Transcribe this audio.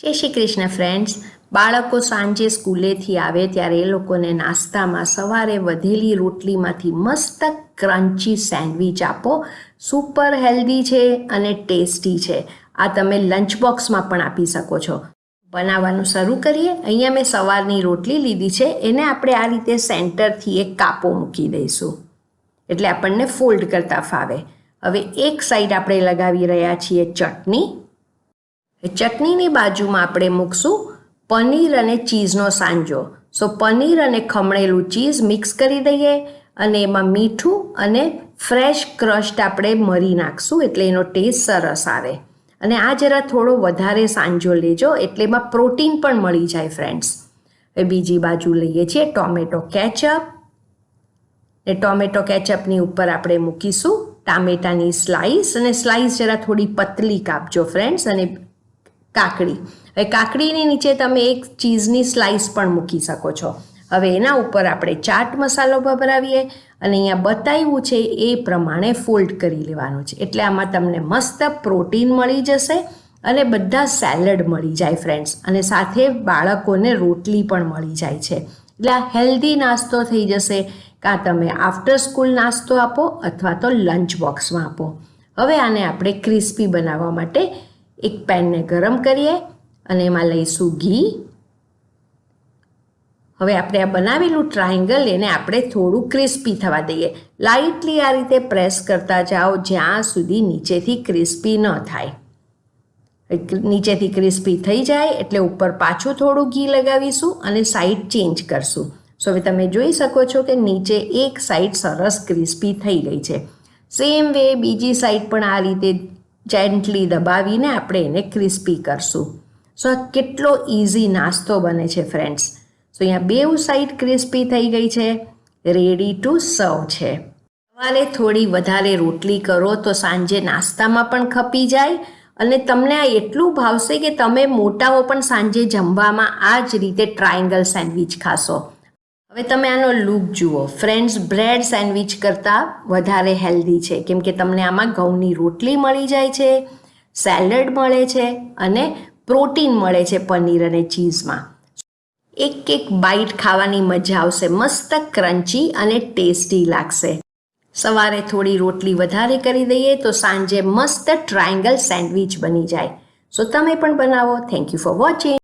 જય શ્રી કૃષ્ણ ફ્રેન્ડ્સ. બાળકો સાંજે સ્કૂલેથી આવે ત્યારે એ લોકોને નાસ્તામાં સવારે વધેલી રોટલીમાંથી મસ્ત ક્રન્ચી સેન્ડવિચ આપો. સુપર હેલ્ધી છે અને ટેસ્ટી છે. આ તમે લંચ બોક્સમાં પણ આપી શકો છો. બનાવવાનું શરૂ કરીએ. અહીંયા મેં સવારની રોટલી લીધી છે, એને આપણે આ રીતે સેન્ટરથી એક કાપો મૂકી દઈશું એટલે આપણને ફોલ્ડ કરતાં ફાવે. હવે એક સાઈડ આપણે લગાવી રહ્યા છીએ ચટણી. ચટણીની બાજુમાં આપણે મૂકશું પનીર અને ચીઝનો સાંજો. સો પનીર અને ખમણેલું ચીઝ મિક્સ કરી દઈએ અને એમાં મીઠું અને ફ્રેશ ક્રશ્ડ આપણે મરી નાખશું એટલે એનો ટેસ્ટ સરસ આવે. અને આ જરા થોડો વધારે સાંજો લેજો એટલે એમાં પ્રોટીન પણ મળી જાય ફ્રેન્ડ્સ. હવે બીજી બાજુ લઈએ છીએ ટોમેટો કેચઅપ. ને ટોમેટો કેચઅપની ઉપર આપણે મૂકીશું ટામેટાની સ્લાઈસ, અને સ્લાઈસ જરા થોડી પતલી કાપજો ફ્રેન્ડ્સ. અને કાકડી, હવે કાકડીની નીચે તમે એક ચીઝની સ્લાઈસ પણ મૂકી શકો છો. હવે એના ઉપર આપણે ચાટ મસાલો ભભરાવીએ અને અહીંયા બતાવ્યું છે એ પ્રમાણે ફોલ્ડ કરી લેવાનું છે એટલે આમાં તમને મસ્ત પ્રોટીન મળી જશે અને બધા સેલડ મળી જાય ફ્રેન્ડ્સ. અને સાથે બાળકોને રોટલી પણ મળી જાય છે એટલે આ હેલ્ધી નાસ્તો થઈ જશે. કાં તમે આફ્ટર સ્કૂલ નાસ્તો આપો અથવા તો લંચ બોક્સમાં આપો. હવે આને આપણે ક્રિસ્પી બનાવવા માટે એક પેનને ગરમ કરીએ અને એમાં લઈશું ઘી. હવે આપણે આ બનાવેલું ટ્રાયંગલ એને આપણે થોડું ક્રિસ્પી થવા દઈએ. લાઇટલી આ રીતે પ્રેસ કરતા જાઓ જ્યાં સુધી નીચેથી ક્રિસ્પી ન થાય. નીચેથી ક્રિસ્પી થઈ જાય એટલે ઉપર પાછું થોડું ઘી લગાવીશું અને સાઈડ ચેન્જ કરશું. સો હવે તમે જોઈ શકો છો કે નીચે એક સાઈડ સરસ ક્રિસ્પી થઈ ગઈ છે. સેમ વે બીજી સાઈડ પણ આ રીતે જેન્ટલી દબાવીને આપણે એને ક્રિસ્પી કરશું. સો આ કેટલો ઇઝી નાસ્તો બને છે ફ્રેન્ડ્સ. સો અહીંયા બેઉ સાઈડ ક્રિસ્પી થઈ ગઈ છે, રેડી ટુ સર્વ છે. સવારે થોડી વધારે રોટલી કરો તો સાંજે નાસ્તામાં પણ ખપી જાય અને તમને આ એટલું ભાવશે કે તમે મોટાઓ પણ સાંજે જમવામાં આ જ રીતે ટ્રાયંગલ સેન્ડવિચ ખાશો. હવે તમે આનો લુક જુઓ ફ્રેન્ડ્સ. બ્રેડ સેન્ડવિચ કરતાં વધારે હેલ્ધી છે કેમ કે તમને આમાં ઘઉંની રોટલી મળી જાય છે, સેલડ મળે છે અને પ્રોટીન મળે છે પનીર અને ચીઝમાં. એક એક બાઈટ ખાવાની મજા આવશે. મસ્ત ક્રન્ચી અને ટેસ્ટી લાગશે. સવારે થોડી રોટલી વધારે કરી દઈએ તો સાંજે મસ્ત ટ્રાયંગલ સેન્ડવિચ બની જાય. સો તમે પણ બનાવો. Thank you for watching.